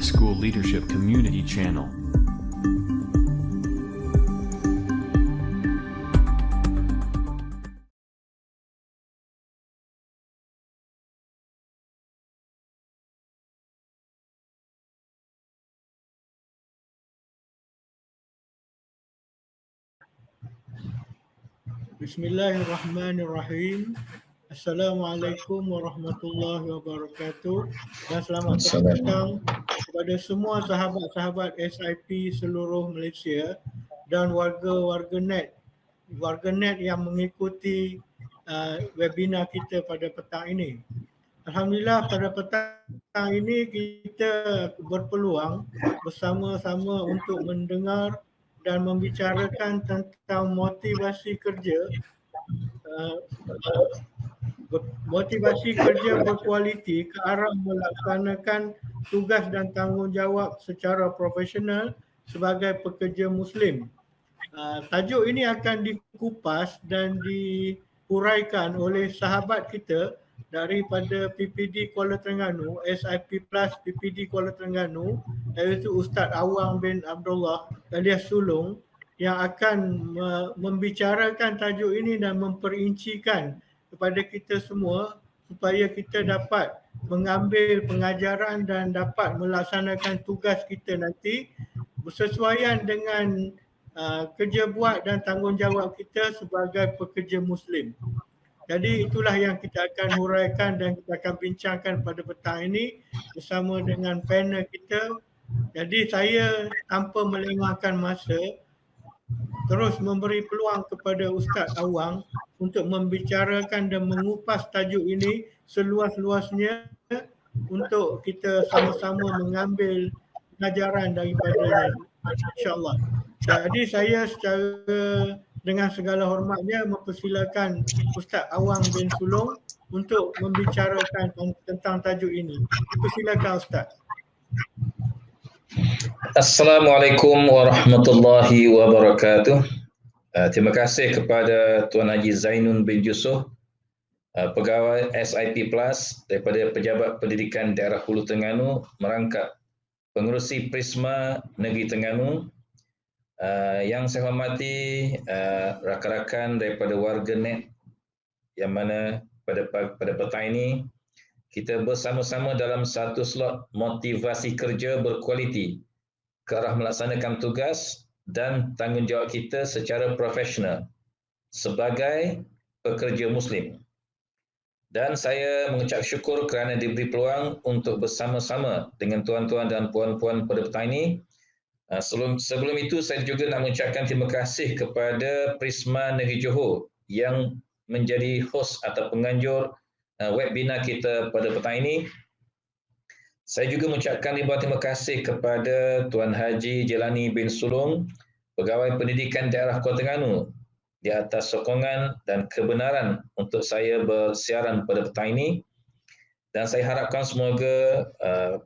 School Leadership Community Channel. Bismillahirrahmanirrahim. Assalamualaikum warahmatullahi wabarakatuh dan selamat datang kepada semua sahabat-sahabat SIP seluruh Malaysia dan warga-warga net yang mengikuti webinar kita pada petang ini. Alhamdulillah pada petang ini kita berpeluang bersama-sama untuk mendengar dan membicarakan tentang motivasi kerja berkualiti ke arah melaksanakan tugas dan tanggungjawab secara profesional sebagai pekerja Muslim. Tajuk ini akan dikupas dan dihuraikan oleh sahabat kita daripada PPD Kuala Terengganu, SIP Plus PPD Kuala Terengganu, iaitu Ustaz Awang bin Abdullah alias Sulong, yang akan membicarakan tajuk ini dan memperincikan kepada kita semua supaya kita dapat mengambil pengajaran dan dapat melaksanakan tugas kita nanti bersesuaian dengan kerja buat dan tanggungjawab kita sebagai pekerja Muslim. Jadi itulah yang kita akan huraikan dan kita akan bincangkan pada petang ini bersama dengan panel kita. Jadi saya tanpa melengahkan masa terus memberi peluang kepada Ustaz Awang untuk membicarakan dan mengupas tajuk ini seluas-luasnya untuk kita sama-sama mengambil pengajaran daripadanya, insya-Allah. Jadi saya dengan segala hormatnya mempersilakan Ustaz Awang bin Sulong untuk membicarakan tentang tajuk ini. Dipersilakan Ustaz. Assalamualaikum warahmatullahi wabarakatuh. Terima kasih kepada Tuan Haji Zainun bin Yusof, pegawai SIP Plus daripada Pejabat Pendidikan Daerah Hulu Terengganu, merangkap pengerusi Prisma Negeri Terengganu. Yang saya hormati rakan-rakan daripada warga net yang mana pada petang ini kita bersama-sama dalam satu slot motivasi kerja berkualiti ke arah melaksanakan tugas dan tanggungjawab kita secara profesional sebagai pekerja Muslim. Dan saya mengucap syukur kerana diberi peluang untuk bersama-sama dengan tuan-tuan dan puan-puan pada petang ini. Sebelum itu saya juga nak mengucapkan terima kasih kepada Prisma Negeri Johor yang menjadi host atau penganjur webinar kita pada petang ini. Saya juga mengucapkan ribuan terima kasih kepada Tuan Haji Jelani bin Sulong, Pegawai Pendidikan Daerah Kuala Terengganu, di atas sokongan dan kebenaran untuk saya bersiaran pada petang ini. Dan saya harapkan semoga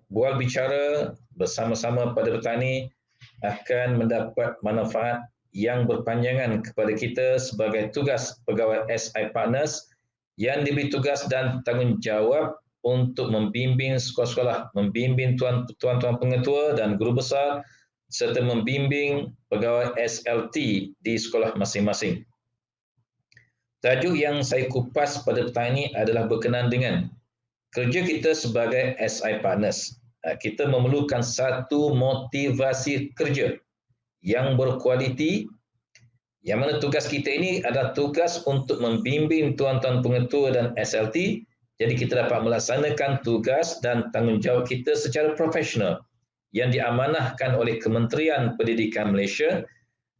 bual bicara bersama-sama pada petang ini akan mendapat manfaat yang berpanjangan kepada kita sebagai tugas pegawai SI Partners yang diberi tugas dan tanggungjawab untuk membimbing sekolah-sekolah, membimbing tuan-tuan pengetua dan guru besar serta membimbing pegawai SLT di sekolah masing-masing. Tajuk yang saya kupas pada petang ini adalah berkenaan dengan kerja kita sebagai SI Partners. Kita memerlukan satu motivasi kerja yang berkualiti, yang mana tugas kita ini adalah tugas untuk membimbing tuan-tuan pengetua dan SLT. Jadi kita dapat melaksanakan tugas dan tanggungjawab kita secara profesional yang diamanahkan oleh Kementerian Pendidikan Malaysia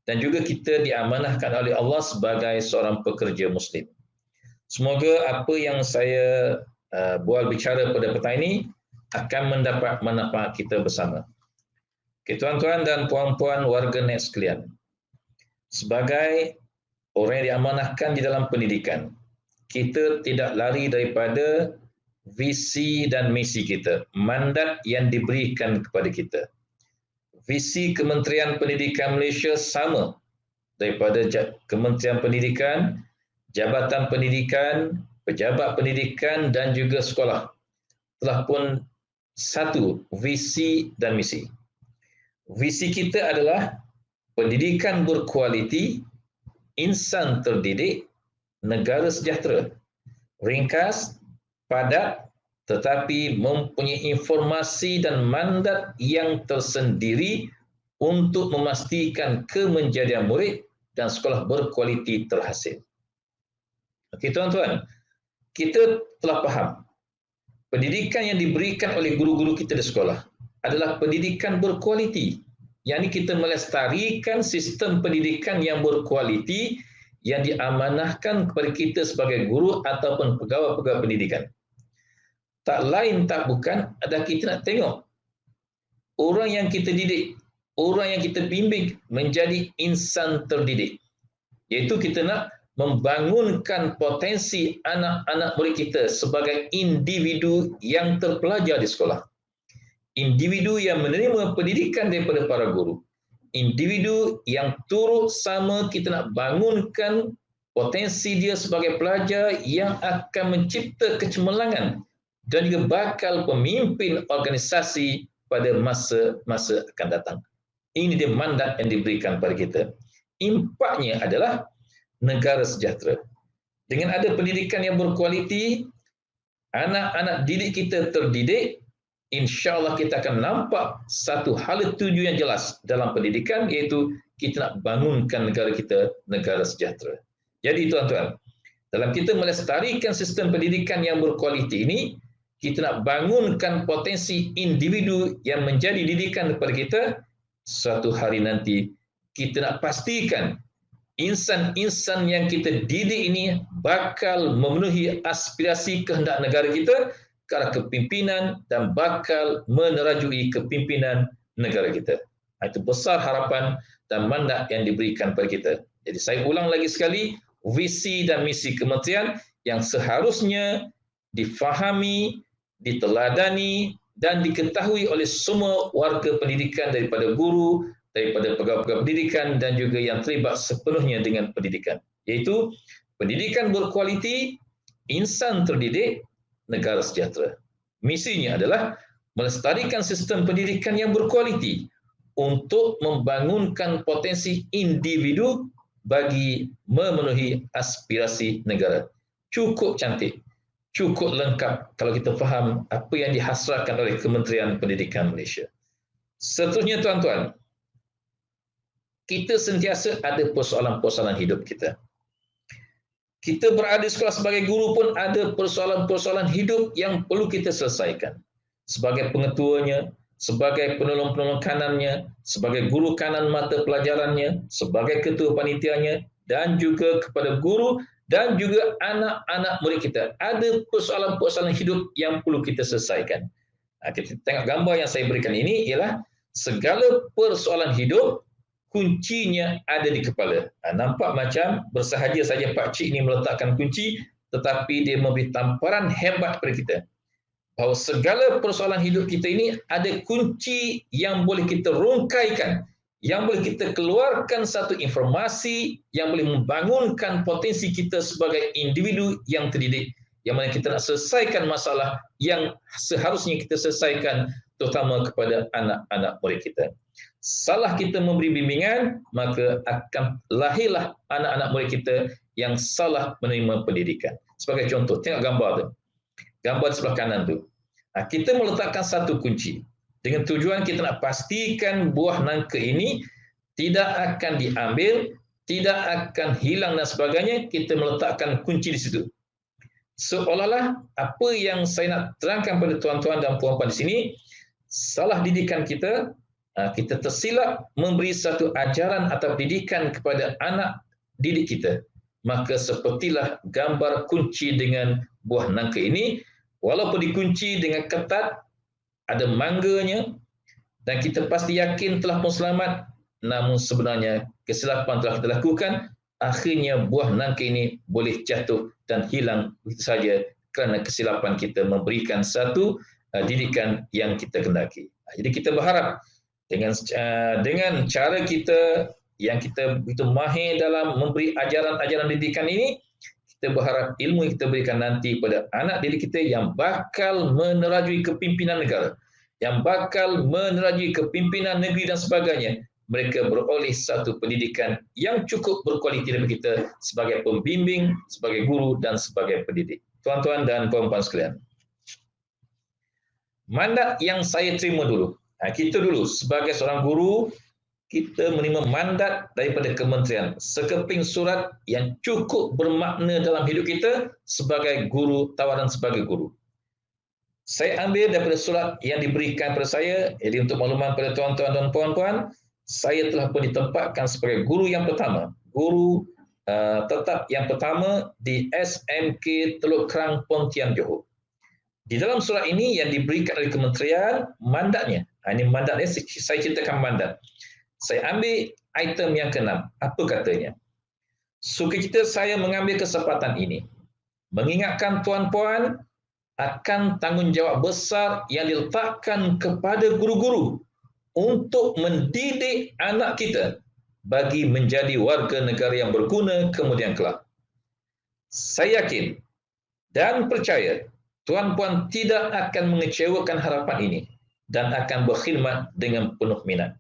dan juga kita diamanahkan oleh Allah sebagai seorang pekerja Muslim. Semoga apa yang saya bual bicara pada petang ini akan mendapat manfaat kita bersama. Okay, tuan-tuan dan puan-puan warga net sekalian, sebagai orang yang diamanahkan di dalam pendidikan, kita tidak lari daripada visi dan misi kita, mandat yang diberikan kepada kita. Visi Kementerian Pendidikan Malaysia sama daripada Kementerian Pendidikan, Jabatan Pendidikan, Pejabat Pendidikan dan juga sekolah telah pun Satu, visi dan misi. Visi kita adalah pendidikan berkualiti, insan terdidik, negara sejahtera. Ringkas, padat, tetapi mempunyai informasi dan mandat yang tersendiri untuk memastikan kemenjadian murid dan sekolah berkualiti terhasil. Okey tuan-tuan, kita telah faham pendidikan yang diberikan oleh guru-guru kita di sekolah adalah pendidikan berkualiti. Yang ini kita melestarikan sistem pendidikan yang berkualiti yang diamanahkan kepada kita sebagai guru ataupun pegawai-pegawai pendidikan. Tak lain tak bukan adalah kita nak tengok orang yang kita didik, orang yang kita bimbing menjadi insan terdidik. Iaitu kita nak membangunkan potensi anak-anak murid kita sebagai individu yang terpelajar di sekolah. Individu yang menerima pendidikan daripada para guru. Individu yang turut sama kita nak bangunkan potensi dia sebagai pelajar yang akan mencipta kecemerlangan dan juga bakal pemimpin organisasi pada masa-masa akan datang. Ini dia mandat yang diberikan kepada kita. Impaknya adalah negara sejahtera. Dengan ada pendidikan yang berkualiti, anak-anak didik kita terdidik, insya-Allah kita akan nampak satu hala tuju yang jelas dalam pendidikan, iaitu kita nak bangunkan negara kita negara sejahtera. Jadi tuan-tuan, dalam kita melestarikan sistem pendidikan yang berkualiti ini, kita nak bangunkan potensi individu yang menjadi didikan kepada kita. Suatu hari nanti kita nak pastikan insan-insan yang kita didik ini bakal memenuhi aspirasi kehendak negara kita ke arah kepimpinan dan bakal menerajui kepimpinan negara kita. Itu besar harapan dan mandat yang diberikan kepada kita. Jadi saya ulang lagi sekali, visi dan misi kementerian yang seharusnya difahami, diteladani dan diketahui oleh semua warga pendidikan daripada guru, daripada pegawai-pegawai pendidikan dan juga yang terlibat sepenuhnya dengan pendidikan. Iaitu pendidikan berkualiti, insan terdidik, negara sejahtera. Misinya adalah melestarikan sistem pendidikan yang berkualiti untuk membangunkan potensi individu bagi memenuhi aspirasi negara. Cukup cantik, cukup lengkap kalau kita faham apa yang dihasrahkan oleh Kementerian Pendidikan Malaysia. Seterusnya tuan-tuan, kita sentiasa ada persoalan-persoalan hidup kita. Kita berada di sekolah sebagai guru pun ada persoalan-persoalan hidup yang perlu kita selesaikan. Sebagai pengetuanya, sebagai penolong-penolong kanannya, sebagai guru kanan mata pelajarannya, sebagai ketua panitianya, dan juga kepada guru dan juga anak-anak murid kita. Ada persoalan-persoalan hidup yang perlu kita selesaikan. Kita tengok gambar yang saya berikan ini ialah segala persoalan hidup kuncinya ada di kepala. Nampak macam bersahaja saja Pak Cik ini meletakkan kunci, tetapi dia memberi tamparan hebat kepada kita. Bahawa segala persoalan hidup kita ini ada kunci yang boleh kita rungkaikan, yang boleh kita keluarkan satu informasi yang boleh membangunkan potensi kita sebagai individu yang terdidik, yang mana kita nak selesaikan masalah yang seharusnya kita selesaikan, terutama kepada anak-anak murid kita. Salah kita memberi bimbingan, maka akan lahirlah anak-anak murid kita yang salah menerima pendidikan. Sebagai contoh, tengok gambar tu. Gambar di sebelah kanan tu. Kita meletakkan satu kunci. Dengan tujuan kita nak pastikan buah nangka ini tidak akan diambil, tidak akan hilang dan sebagainya, kita meletakkan kunci di situ. Seolah-olah apa yang saya nak terangkan pada tuan-tuan dan puan-puan di sini, salah didikan kita, kita tersilap memberi satu ajaran atau pendidikan kepada anak didik kita. Maka sepertilah gambar kunci dengan buah nangka ini, walaupun dikunci dengan ketat, ada mangganya, dan kita pasti yakin telah pun selamat, namun sebenarnya kesilapan telah kita lakukan, akhirnya buah nangka ini boleh jatuh dan hilang begitu saja kerana kesilapan kita memberikan satu didikan yang kita kendaki. Jadi kita berharap dengan cara kita yang kita begitu mahir dalam memberi ajaran-ajaran didikan ini, kita berharap ilmu yang kita berikan nanti pada anak didik kita yang bakal menerajui kepimpinan negara, yang bakal menerajui kepimpinan negeri dan sebagainya, mereka beroleh satu pendidikan yang cukup berkualiti dari kita sebagai pembimbing, sebagai guru dan sebagai pendidik. Tuan-tuan dan puan-puan sekalian, mandat yang saya terima dulu. Kita dulu sebagai seorang guru, kita menerima mandat daripada kementerian, sekeping surat yang cukup bermakna dalam hidup kita sebagai guru, tawaran sebagai guru. Saya ambil daripada surat yang diberikan kepada saya, jadi untuk makluman pada tuan-tuan dan puan-puan, saya telah pun ditempatkan sebagai guru yang pertama, guru tetap yang pertama di SMK Teluk Kerang, Pontian, Johor. Di dalam surat ini yang diberikan oleh kementerian, mandatnya, ini mandatnya, saya ceritakan mandat. Saya ambil item yang ke-6. Apa katanya? Sukacita saya mengambil kesempatan ini mengingatkan tuan-puan akan tanggungjawab besar yang diletakkan kepada guru-guru untuk mendidik anak kita bagi menjadi warga negara yang berguna kemudian kelak. Saya yakin dan percaya tuan-puan tidak akan mengecewakan harapan ini dan akan berkhidmat dengan penuh minat.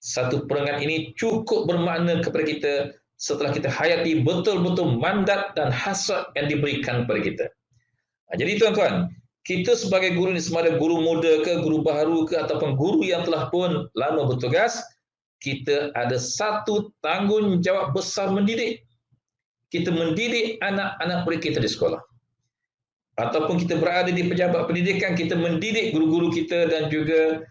Satu peringatan ini cukup bermakna kepada kita setelah kita hayati betul-betul mandat dan hasrat yang diberikan kepada kita. Jadi tuan-tuan, kita sebagai guru ini, sama ada guru muda ke, guru baharu ke, ataupun guru yang telah pun lama bertugas, kita ada satu tanggungjawab besar mendidik. Kita mendidik anak-anak murid kita di sekolah. Ataupun kita berada di pejabat pendidikan, kita mendidik guru-guru kita dan juga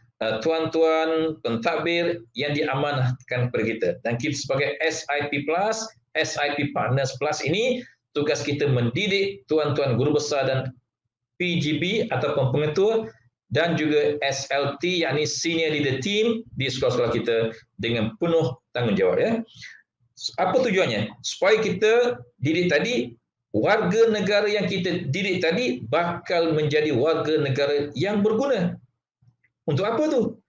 tuan-tuan pentadbir yang diamanahkan kepada kita. Dan kita sebagai SIP Plus, SIP Partners Plus ini, tugas kita mendidik tuan-tuan guru besar dan PGB ataupun pengetua dan juga SLT, yakni Senior Leader Team di sekolah-sekolah kita dengan penuh tanggungjawab. Ya. Apa tujuannya? Supaya kita didik tadi, warga negara yang kita didik tadi bakal menjadi warga negara yang berguna. Untuk apa tu?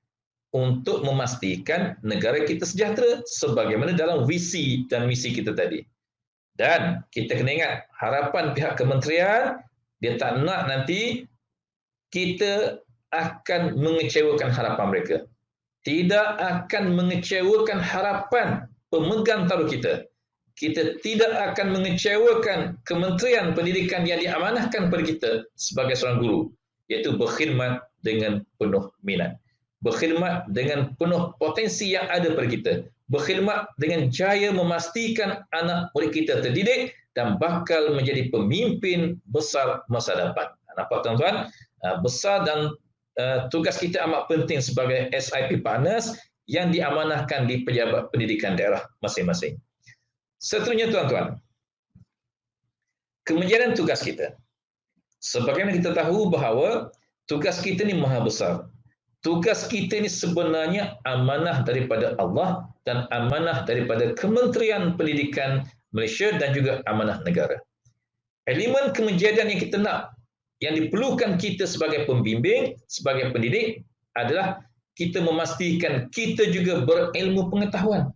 Untuk memastikan negara kita sejahtera sebagaimana dalam visi dan misi kita tadi. Dan kita kena ingat, harapan pihak kementerian, dia tak nak nanti kita akan mengecewakan harapan mereka. Tidak akan mengecewakan harapan pemegang taruh kita. Kita tidak akan mengecewakan Kementerian Pendidikan yang diamanahkan kepada kita sebagai seorang guru, iaitu berkhidmat dengan penuh minat, berkhidmat dengan penuh potensi yang ada pada kita, berkhidmat dengan jaya memastikan anak murid kita terdidik dan bakal menjadi pemimpin besar masa depan. Nampak tuan-tuan? Besar dan tugas kita amat penting sebagai SIP Partners yang diamanahkan di pejabat pendidikan daerah masing-masing. Seterusnya tuan-tuan, kemenjadian tugas kita. Sebagaimana kita tahu bahawa tugas kita ni maha besar. Tugas kita ni sebenarnya amanah daripada Allah dan amanah daripada Kementerian Pendidikan Malaysia dan juga amanah negara. Elemen kemenjadian yang kita nak, yang diperlukan kita sebagai pembimbing, sebagai pendidik adalah kita memastikan kita juga berilmu pengetahuan.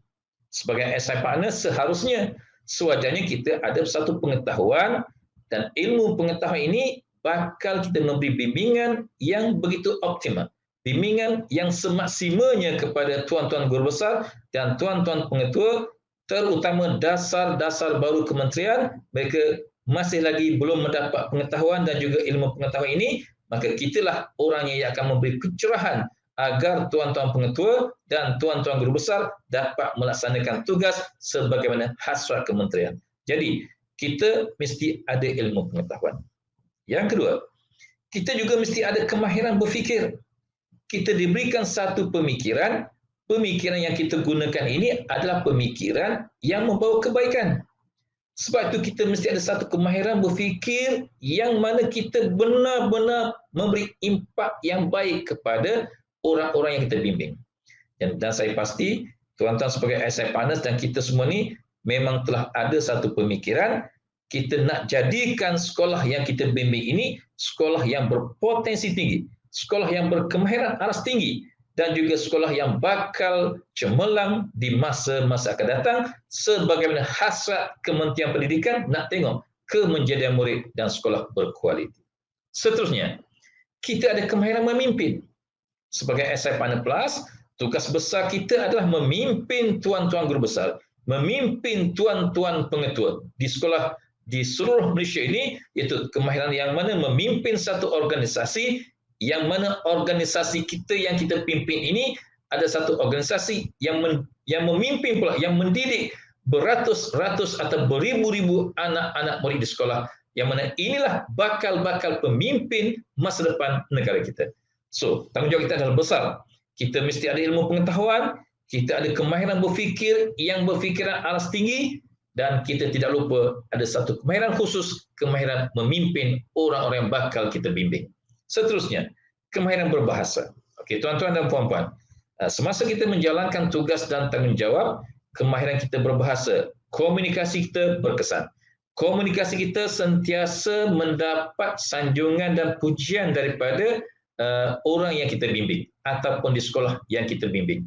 Sebagai SI Partner seharusnya, sewajarnya kita ada satu pengetahuan dan ilmu pengetahuan ini bakal kita memberi bimbingan yang begitu optimal. Bimbingan yang semaksimalnya kepada tuan-tuan guru besar dan tuan-tuan pengetua, terutama dasar-dasar baru kementerian, mereka masih lagi belum mendapat pengetahuan dan juga ilmu pengetahuan ini, maka kitalah orangnya yang akan memberi pencerahan agar tuan-tuan pengetua dan tuan-tuan guru besar dapat melaksanakan tugas sebagaimana hasrat kementerian. Jadi, kita mesti ada ilmu pengetahuan. Yang kedua, kita juga mesti ada kemahiran berfikir. Kita diberikan satu pemikiran, pemikiran yang kita gunakan ini adalah pemikiran yang membawa kebaikan. Sebab itu kita mesti ada satu kemahiran berfikir yang mana kita benar-benar memberi impak yang baik kepada orang-orang yang kita bimbing. Dan saya pasti tuan-tuan sebagai SI Partners dan kita semua ni memang telah ada satu pemikiran, kita nak jadikan sekolah yang kita bimbing ini sekolah yang berpotensi tinggi, sekolah yang berkemahiran aras tinggi dan juga sekolah yang bakal cemerlang di masa-masa akan datang sebagaimana hasrat Kementerian Pendidikan nak tengok kemenjadian murid dan sekolah berkualiti. Seterusnya, kita ada kemahiran memimpin. Sebagai SI Partner Plus, tugas besar kita adalah memimpin tuan-tuan guru besar, memimpin tuan-tuan pengetua di sekolah di seluruh Malaysia ini, iaitu kemahiran yang mana memimpin satu organisasi, yang mana organisasi kita yang kita pimpin ini ada satu organisasi yang memimpin pula, yang mendidik beratus-ratus atau beribu-ribu anak-anak murid di sekolah, yang mana inilah bakal-bakal pemimpin masa depan negara kita. So, tanggungjawab kita adalah besar. Kita mesti ada ilmu pengetahuan, kita ada kemahiran berfikir yang berfikiran alas tinggi, dan kita tidak lupa ada satu kemahiran khusus, kemahiran memimpin orang-orang yang bakal kita bimbing. Seterusnya, kemahiran berbahasa. Okey, tuan-tuan dan puan-puan, semasa kita menjalankan tugas dan tanggungjawab, kemahiran kita berbahasa, komunikasi kita berkesan. Komunikasi kita sentiasa mendapat sanjungan dan pujian daripada orang yang kita bimbing ataupun di sekolah yang kita bimbing.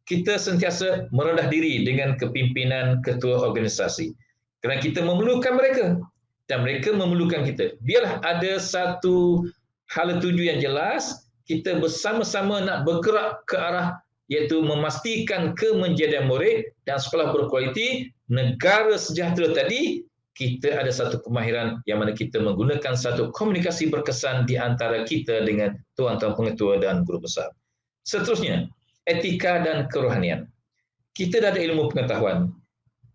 Kita sentiasa merendah diri dengan kepimpinan ketua organisasi kerana kita memerlukan mereka dan mereka memerlukan kita. Biarlah ada satu hala tuju yang jelas, kita bersama-sama nak bergerak ke arah iaitu memastikan kemenjadian murid dan sekolah berkualiti, negara sejahtera tadi. Kita ada satu kemahiran yang mana kita menggunakan satu komunikasi berkesan di antara kita dengan tuan-tuan pengetua dan guru besar. Seterusnya, etika dan kerohanian. Kita dah ada ilmu pengetahuan.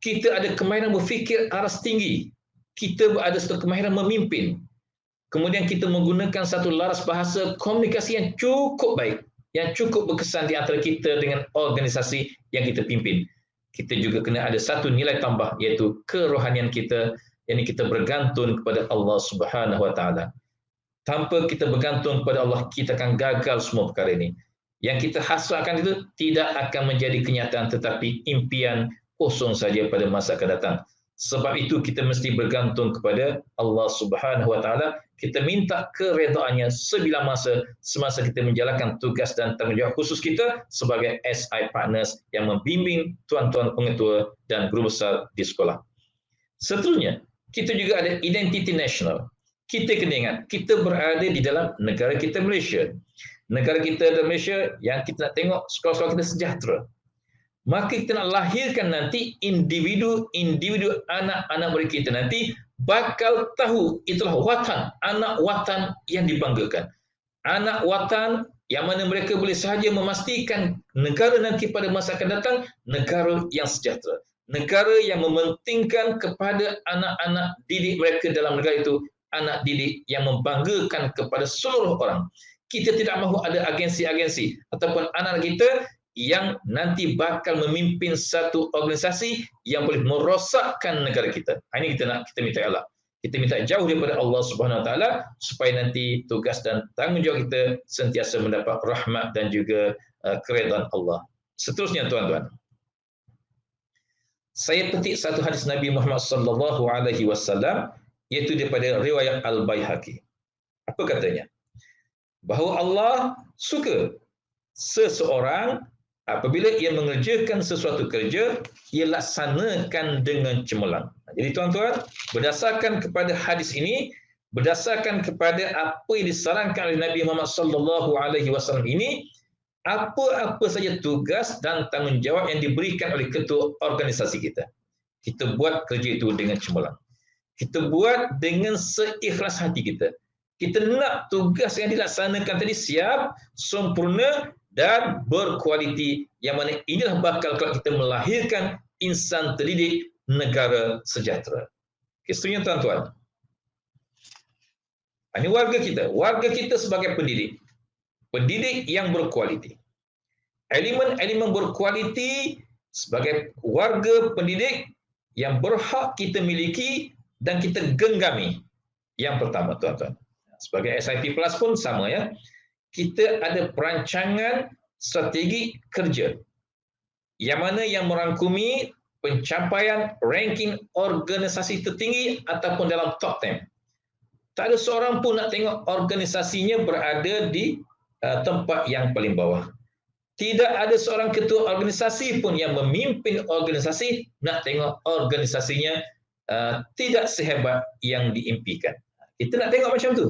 Kita ada kemahiran berfikir aras tinggi. Kita ada satu kemahiran memimpin. Kemudian kita menggunakan satu laras bahasa komunikasi yang cukup baik, yang cukup berkesan di antara kita dengan organisasi yang kita pimpin. Kita juga kena ada satu nilai tambah, iaitu kerohanian kita, yang kita bergantung kepada Allah Subhanahu Wa Taala. Tanpa kita bergantung kepada Allah, kita akan gagal semua perkara ini. Yang kita hasratkan itu tidak akan menjadi kenyataan, tetapi impian kosong saja pada masa akan datang. Sebab itu kita mesti bergantung kepada Allah Subhanahu Wa Taala. Kita minta keredaannya sebila masa semasa kita menjalankan tugas dan tanggungjawab khusus kita sebagai SI Partners yang membimbing tuan-tuan pengetua dan guru besar di sekolah. Seterusnya, kita juga ada identiti nasional. Kita kena ingat, kita berada di dalam negara kita Malaysia. Negara kita dalam Malaysia yang kita nak tengok sekolah-sekolah kita sejahtera. Maka kita nak lahirkan nanti individu anak-anak murid kita nanti bakal tahu itulah watan, anak watan yang dibanggakan. Anak watan yang mana mereka boleh sahaja memastikan negara nanti pada masa akan datang negara yang sejahtera. Negara yang mementingkan kepada anak-anak didik mereka dalam negara itu, anak didik yang membanggakan kepada seluruh orang. Kita tidak mahu ada agensi-agensi ataupun anak kita yang nanti bakal memimpin satu organisasi yang boleh merosakkan negara kita. Ini kita minta elak. Kita minta jauh daripada Allah Subhanahu Wa Taala supaya nanti tugas dan tanggungjawab kita sentiasa mendapat rahmat dan juga keredaan Allah. Seterusnya tuan-tuan, saya petik satu hadis Nabi Muhammad sallallahu alaihi wasallam iaitu daripada riwayat Al-Baihaqi. Apa katanya? Bahawa Allah suka seseorang apabila ia mengerjakan sesuatu kerja, ia laksanakan dengan cemerlang. Jadi tuan-tuan, berdasarkan kepada hadis ini, berdasarkan kepada apa yang disarankan oleh Nabi Muhammad sallallahu alaihi wasallam ini, apa-apa saja tugas dan tanggungjawab yang diberikan oleh ketua organisasi kita, kita buat kerja itu dengan cemerlang. Kita buat dengan seikhlas hati kita. Kita nak tugas yang dilaksanakan tadi siap, sempurna dan berkualiti, yang mana inilah bakal kalau kita melahirkan insan terdidik negara sejahtera. Kesetujuan tuan-tuan. Ini warga kita sebagai pendidik yang berkualiti. Elemen-elemen berkualiti sebagai warga pendidik yang berhak kita miliki dan kita genggami. Yang pertama tuan-tuan, sebagai SIP Plus pun sama ya. Kita ada perancangan strategi kerja yang mana yang merangkumi pencapaian ranking organisasi tertinggi ataupun dalam top 10. Tak ada seorang pun nak tengok organisasinya berada di tempat yang paling bawah. Tidak ada seorang ketua organisasi pun yang memimpin organisasi nak tengok organisasinya tidak sehebat yang diimpikan. Kita nak tengok macam tu.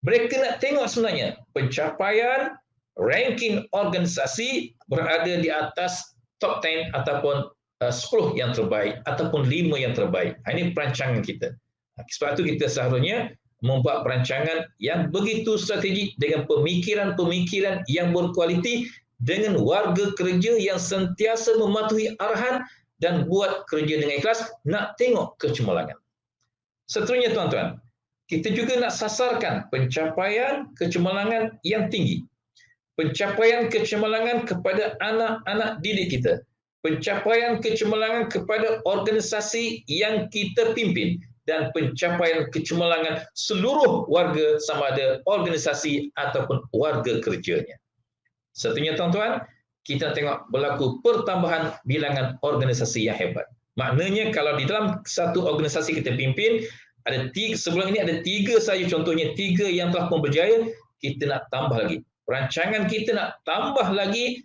Mereka nak tengok sebenarnya pencapaian ranking organisasi berada di atas top 10 ataupun 10 yang terbaik ataupun 5 yang terbaik. Ini perancangan kita. Sebab itu kita seharusnya membuat perancangan yang begitu strategik dengan pemikiran-pemikiran yang berkualiti, dengan warga kerja yang sentiasa mematuhi arahan dan buat kerja dengan ikhlas, nak tengok kecemerlangan. Seterusnya tuan-tuan, kita juga nak sasarkan pencapaian kecemerlangan yang tinggi. Pencapaian kecemerlangan kepada anak-anak didik kita. Pencapaian kecemerlangan kepada organisasi yang kita pimpin. Dan pencapaian kecemerlangan seluruh warga sama ada organisasi ataupun warga kerjanya. Seterusnya tuan-tuan, kita tengok berlaku pertambahan bilangan organisasi yang hebat. Maknanya kalau di dalam satu organisasi kita pimpin, ada tiga, sebelum ini ada 3 saja contohnya, 3 yang telah pun berjaya, kita nak tambah lagi. Perancangan kita nak tambah lagi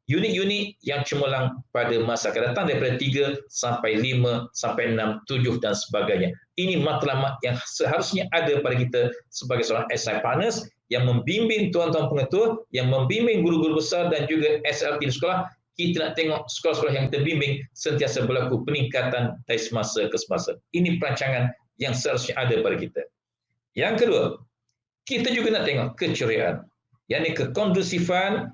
unit-unit yang cemerlang pada masa akan datang daripada 3 sampai 5 sampai 6, 7 dan sebagainya. Ini matlamat yang seharusnya ada pada kita sebagai seorang SI partners yang membimbing tuan-tuan pengetua, yang membimbing guru-guru besar dan juga SLT di sekolah. Kita nak tengok sekolah-sekolah yang kita bimbing sentiasa berlaku peningkatan dari semasa ke semasa. Ini perancangan yang seharusnya ada pada kita. Yang kedua, kita juga nak tengok keceriaan, yakni kekondusifan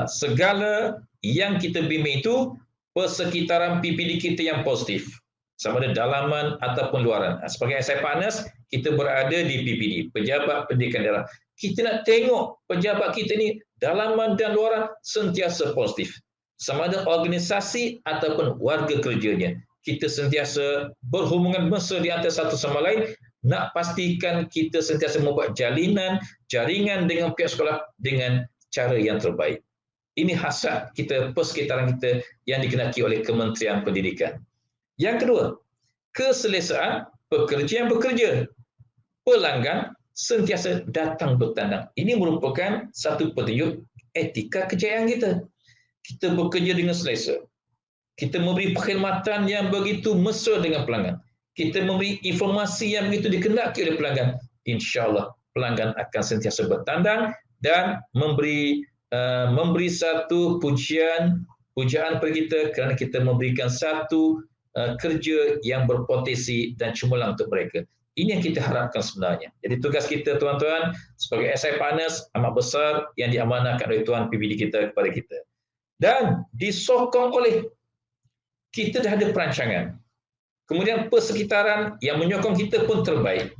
segala yang kita bimbing itu persekitaran PPD kita yang positif, sama ada dalaman ataupun luaran. Sebagai SI partners, kita berada di PPD, Pejabat Pendidikan Daerah. Kita nak tengok pejabat kita ni dalaman dan luaran sentiasa positif, sama ada organisasi ataupun warga kerjanya. Kita sentiasa berhubungan mesra di antara satu sama lain, nak pastikan kita sentiasa membuat jalinan, jaringan dengan pihak sekolah dengan cara yang terbaik. Ini hasrat kita, persekitaran kita yang dikenaki oleh Kementerian Pendidikan. Yang kedua, keselesaan pekerja yang bekerja. Pelanggan sentiasa datang bertandang. Ini merupakan satu petunjuk etika kejayaan kita. Kita bekerja dengan selesa. Kita memberi perkhidmatan yang begitu mesra dengan pelanggan. Kita memberi informasi yang begitu dikehendaki oleh pelanggan. InsyaAllah pelanggan akan sentiasa bertandang dan memberi satu pujaan pada kita kerana kita memberikan satu kerja yang berpotensi dan cemerlang untuk mereka. Ini yang kita harapkan sebenarnya. Jadi tugas kita tuan-tuan sebagai SI partners amat besar yang diamanahkan oleh tuan PPD kita kepada kita. Dan disokong oleh kita dah ada perancangan. Kemudian persekitaran yang menyokong kita pun terbaik.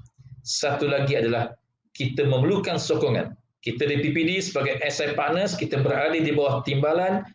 Satu lagi adalah kita memerlukan sokongan. Kita di PPD sebagai SI partners, kita berada di bawah timbalan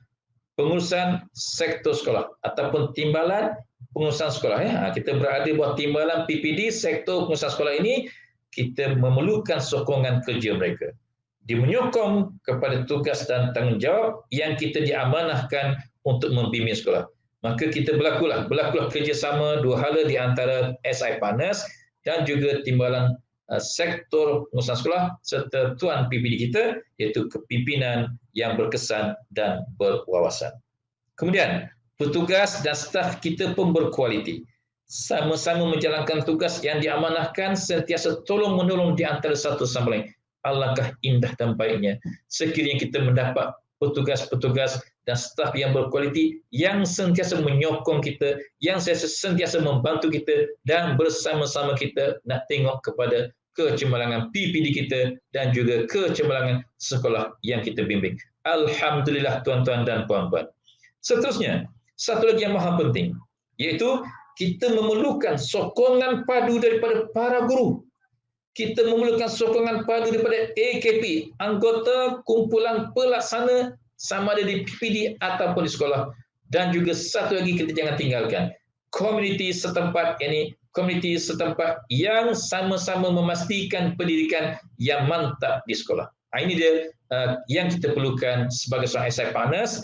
pengurusan sektor sekolah ataupun timbalan pengurusan sekolah. Kita berada di bawah timbalan PPD sektor pengurusan sekolah ini, kita memerlukan sokongan kerja mereka. Dia menyokong kepada tugas dan tanggungjawab yang kita diamanahkan untuk membimbing sekolah. Maka kita berlakulah kerjasama dua hala di antara SI partners dan juga timbalan sektor pengurusan sekolah serta tuan PPD kita, iaitu kepimpinan yang berkesan dan berwawasan. Kemudian, petugas dan staf kita pun berkualiti. Sama-sama menjalankan tugas yang diamanahkan, sentiasa tolong-menolong di antara satu sama lain. Alangkah indah dan baiknya sekiranya kita mendapat petugas-petugas dan staf yang berkualiti, yang sentiasa menyokong kita, yang sentiasa membantu kita dan bersama-sama kita nak tengok kepada kecemerlangan PPD kita dan juga kecemerlangan sekolah yang kita bimbing. Alhamdulillah tuan-tuan dan puan-puan. Seterusnya, satu lagi yang maha penting, iaitu kita memerlukan sokongan padu daripada para guru. Kita memerlukan sokongan padu daripada AKP, anggota kumpulan pelaksana sama ada di PPD ataupun di sekolah. Dan juga satu lagi kita jangan tinggalkan, komuniti setempat, yakni komuniti setempat yang sama-sama memastikan pendidikan yang mantap di sekolah. Ini dia yang kita perlukan sebagai seorang SI partners.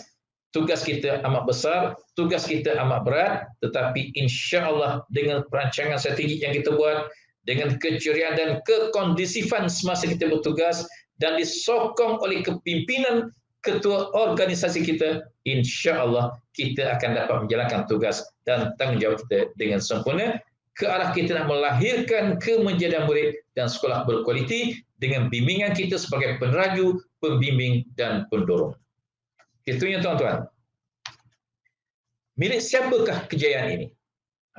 Tugas kita amat besar, tugas kita amat berat, tetapi insya-Allah dengan perancangan strategi yang kita buat, dengan keceriaan dan kekondisifan semasa kita bertugas dan disokong oleh kepimpinan ketua organisasi kita, insya-Allah kita akan dapat menjalankan tugas dan tanggungjawab kita dengan sempurna ke arah kita nak melahirkan kemenjadian murid dan sekolah berkualiti dengan bimbingan kita sebagai peneraju, pembimbing dan pendorong. Itunya tuan-tuan. Milik siapakah kejayaan ini?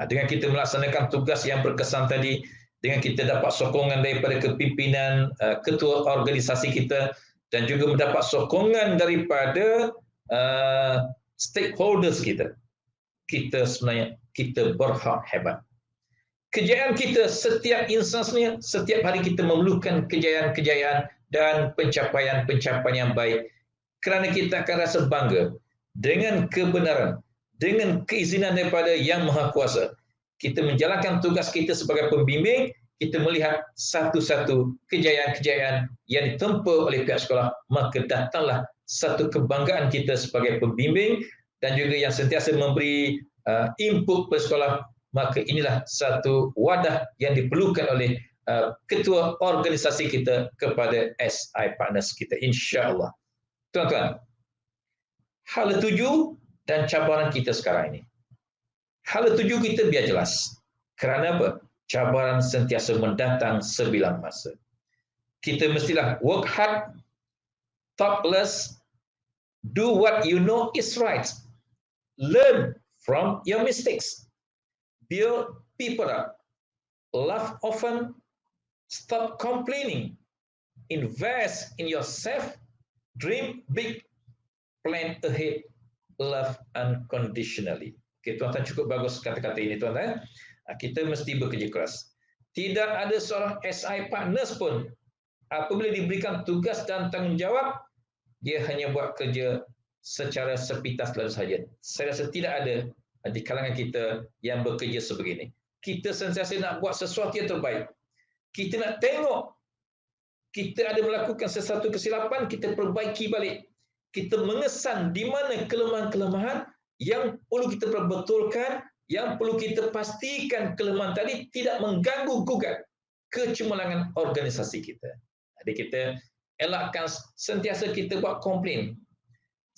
Dengan kita melaksanakan tugas yang berkesan tadi, dengan kita dapat sokongan daripada kepimpinan, ketua organisasi kita dan juga mendapat sokongan daripada stakeholders kita. Kita sebenarnya berhak hebat. Kejayaan kita, setiap insan sebenarnya, setiap hari kita memerlukan kejayaan-kejayaan dan pencapaian-pencapaian yang baik kerana kita akan rasa bangga dengan kebenaran, dengan keizinan daripada Yang Maha Kuasa. Kita menjalankan tugas kita sebagai pembimbing, kita melihat satu-satu kejayaan-kejayaan yang ditempa oleh pihak sekolah, maka datanglah satu kebanggaan kita sebagai pembimbing dan juga yang sentiasa memberi input kepada sekolah. Maka inilah satu wadah yang diperlukan oleh ketua organisasi kita kepada SI Partners kita, insya-Allah. Tuan-tuan, hala tuju dan cabaran kita sekarang ini. Hala tuju kita biar jelas. Kerana apa? Cabaran sentiasa mendatang sebilang masa. Kita mestilah work hard, talk less, do what you know is right. Learn from your mistakes. Build people up. Laugh often. Stop complaining. Invest in yourself. Dream big. Plan ahead. Love unconditionally. Okay, tuan-tuan, cukup bagus kata-kata ini, tuan-tuan. Kita mesti bekerja keras. Tidak ada seorang SI Partners pun apabila diberikan tugas dan tanggungjawab, dia hanya buat kerja secara sepintas lalu saja. Saya rasa tidak ada di kalangan kita yang bekerja sebegini. Kita sentiasa nak buat sesuatu yang terbaik. Kita nak tengok kita ada melakukan sesuatu kesilapan, kita perbaiki balik. Kita mengesan di mana kelemahan-kelemahan yang perlu kita perbetulkan, yang perlu kita pastikan kelemahan tadi tidak mengganggu gugat kecemerlangan organisasi kita. Jadi kita elakkan sentiasa kita buat komplain.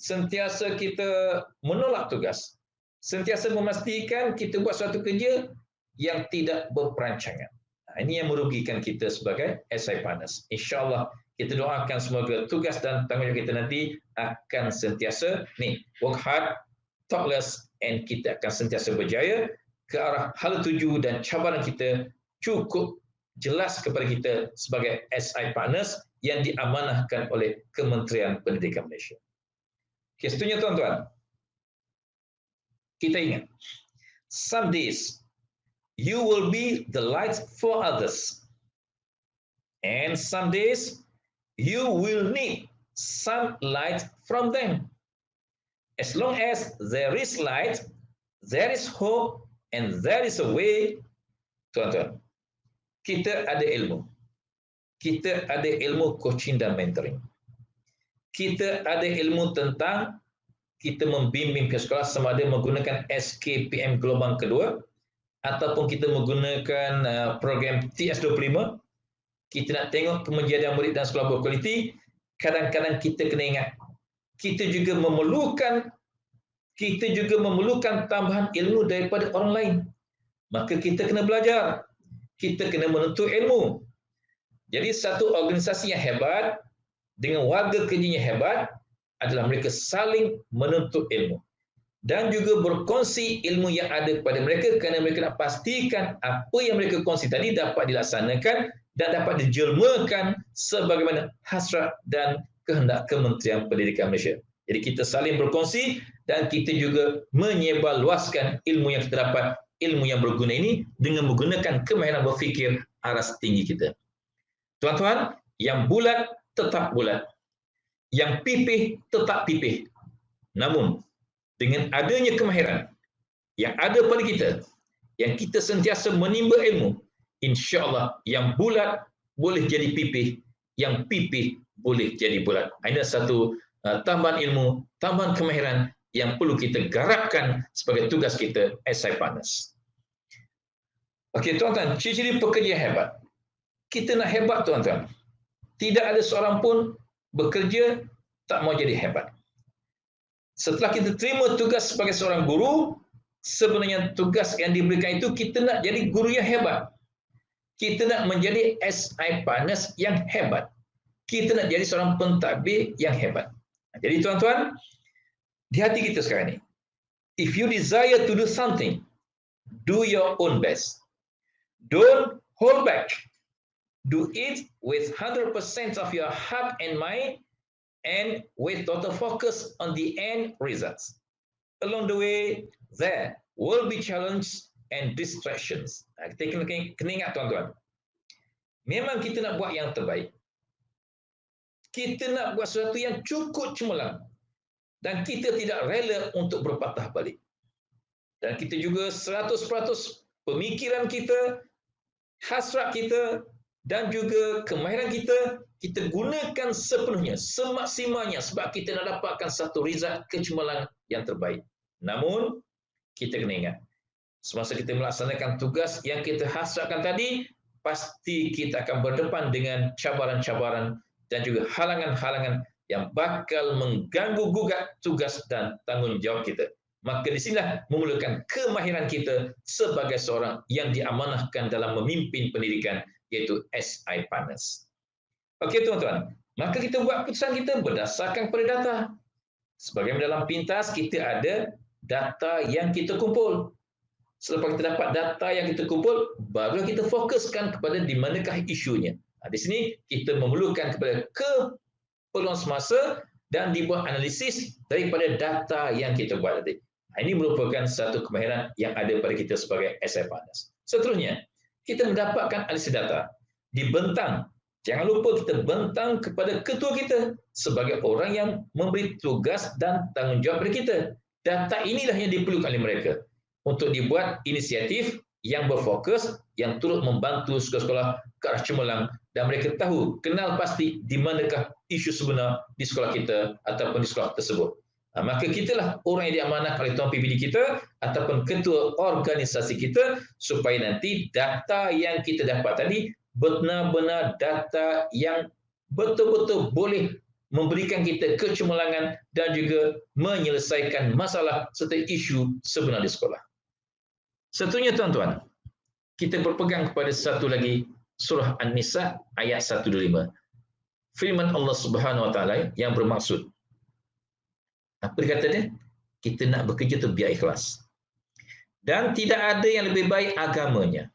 Sentiasa kita menolak tugas. Sentiasa memastikan kita buat suatu kerja yang tidak berperancangan. Ini yang merugikan kita sebagai SI Partners. InsyaAllah kita doakan semoga tugas dan tanggungjawab kita nanti akan sentiasa work hard, talk less, and kita akan sentiasa berjaya ke arah hala tuju dan cabaran kita cukup jelas kepada kita sebagai SI Partners yang diamanahkan oleh Kementerian Pendidikan Malaysia. Okay, setuju tuan-tuan? Kita ingat, some days you will be the light for others, and some days you will need some light from them. As long as there is light, there is hope, and there is a way. Tuan-tuan, kita ada ilmu. Kita ada ilmu coaching dan mentoring. Kita ada ilmu tentang kita membimbing pihak sekolah sama ada menggunakan SKPM gelombang kedua ataupun kita menggunakan program TS25. Kita nak tengok kemenjadian murid dan sekolah berkualiti. Kadang-kadang kita kena ingat, kita juga memerlukan tambahan ilmu daripada orang lain. Maka kita kena belajar. Kita kena menuntut ilmu. Jadi satu organisasi yang hebat dengan warga kerjanya hebat adalah mereka saling menuntut ilmu dan juga berkongsi ilmu yang ada kepada mereka kerana mereka nak pastikan apa yang mereka kongsi tadi dapat dilaksanakan dan dapat dijelmakan sebagaimana hasrat dan kehendak Kementerian Pendidikan Malaysia. Jadi kita saling berkongsi dan kita juga menyebarluaskan ilmu yang kita dapat, ilmu yang berguna ini dengan menggunakan kemahiran berfikir aras tinggi kita. Tuan-tuan, yang bulat tetap bulat. Yang pipih tetap pipih. Namun, dengan adanya kemahiran yang ada pada kita, yang kita sentiasa menimba ilmu, insya-Allah yang bulat boleh jadi pipih, yang pipih boleh jadi bulat. Ini satu tambahan ilmu, tambahan kemahiran yang perlu kita garapkan sebagai tugas kita SI Partners. Okey, tuan-tuan, ciri-ciri pekerja hebat. Kita nak hebat, tuan-tuan. Tidak ada seorang pun bekerja tak mau jadi hebat. Setelah kita terima tugas sebagai seorang guru, sebenarnya tugas yang diberikan itu kita nak jadi guru yang hebat. Kita nak menjadi SI Partners yang hebat. Kita nak jadi seorang pentadbir yang hebat. Jadi tuan-tuan, di hati kita sekarang ni, if you desire to do something, do your own best. Don't hold back. Do it with 100% of your heart and mind, and with total focus on the end results. Along the way, there will be challenges and distractions. Kita kena ingat tuan-tuan, memang kita nak buat yang terbaik. Kita nak buat sesuatu yang cukup cemerlang. Dan kita tidak rela untuk berpatah balik. Dan kita juga 100% pemikiran kita, hasrat kita, dan juga kemahiran kita gunakan sepenuhnya, semaksimalnya sebab kita nak dapatkan satu result kecemerlangan yang terbaik. Namun, kita kena ingat, semasa kita melaksanakan tugas yang kita hasratkan tadi, pasti kita akan berdepan dengan cabaran-cabaran dan juga halangan-halangan yang bakal mengganggu gugat tugas dan tanggungjawab kita. Maka di sinilah memerlukan kemahiran kita sebagai seorang yang diamanahkan dalam memimpin pendidikan, iaitu SI Partners. Okey tuan-tuan, maka kita buat keputusan kita berdasarkan pada data. Sebagaimana dalam pintas, kita ada data yang kita kumpul. Selepas kita dapat data yang kita kumpul, barulah kita fokuskan kepada di manakah isunya. Di sini kita memerlukan kepada keperluan semasa dan dibuat analisis daripada data yang kita buat tadi. Ini merupakan satu kemahiran yang ada pada kita sebagai SI Partners. Seterusnya, kita mendapatkan analisis data. Dibentang. Jangan lupa kita bentang kepada ketua kita sebagai orang yang memberi tugas dan tanggungjawab kepada kita. Data inilah yang diperlukan oleh mereka untuk dibuat inisiatif yang berfokus, yang turut membantu sekolah-sekolah ke arah cemerlang, dan mereka tahu, kenal pasti di manakah isu sebenar di sekolah kita ataupun di sekolah tersebut. Maka kitalah orang yang diamanahkan oleh tuan PPD kita ataupun ketua organisasi kita supaya nanti data yang kita dapat tadi benar-benar data yang betul-betul boleh memberikan kita kecemerlangan dan juga menyelesaikan masalah serta isu sebenar di sekolah. Seterusnya tuan-tuan, kita berpegang kepada satu lagi surah An-Nisa ayat 125. Firman Allah Subhanahu Wa Taala yang bermaksud, apa dia kata dia? Kita nak bekerja tu biar ikhlas. Dan tidak ada yang lebih baik agamanya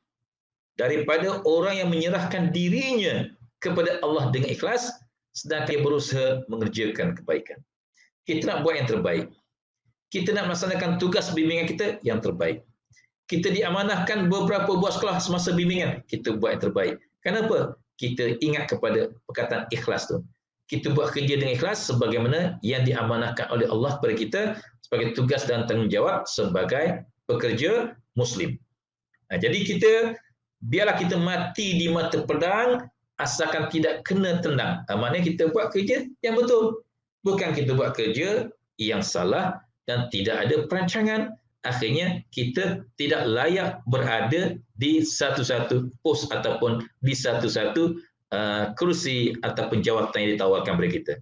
daripada orang yang menyerahkan dirinya kepada Allah dengan ikhlas sedangkan dia berusaha mengerjakan kebaikan. Kita nak buat yang terbaik. Kita nak melaksanakan tugas bimbingan kita yang terbaik. Kita diamanahkan beberapa buah sekolah semasa bimbingan, kita buat yang terbaik. Kenapa? Kita ingat kepada perkataan ikhlas tu. Kita buat kerja dengan ikhlas sebagaimana yang diamanahkan oleh Allah kepada kita sebagai tugas dan tanggungjawab sebagai pekerja Muslim. Jadi kita biarlah kita mati di mata pedang asalkan tidak kena tendang. Maknanya kita buat kerja yang betul. Bukan kita buat kerja yang salah dan tidak ada perancangan. Akhirnya kita tidak layak berada di satu-satu pos ataupun di satu-satu kerusi ataupun jawatan yang ditawarkan kepada kita.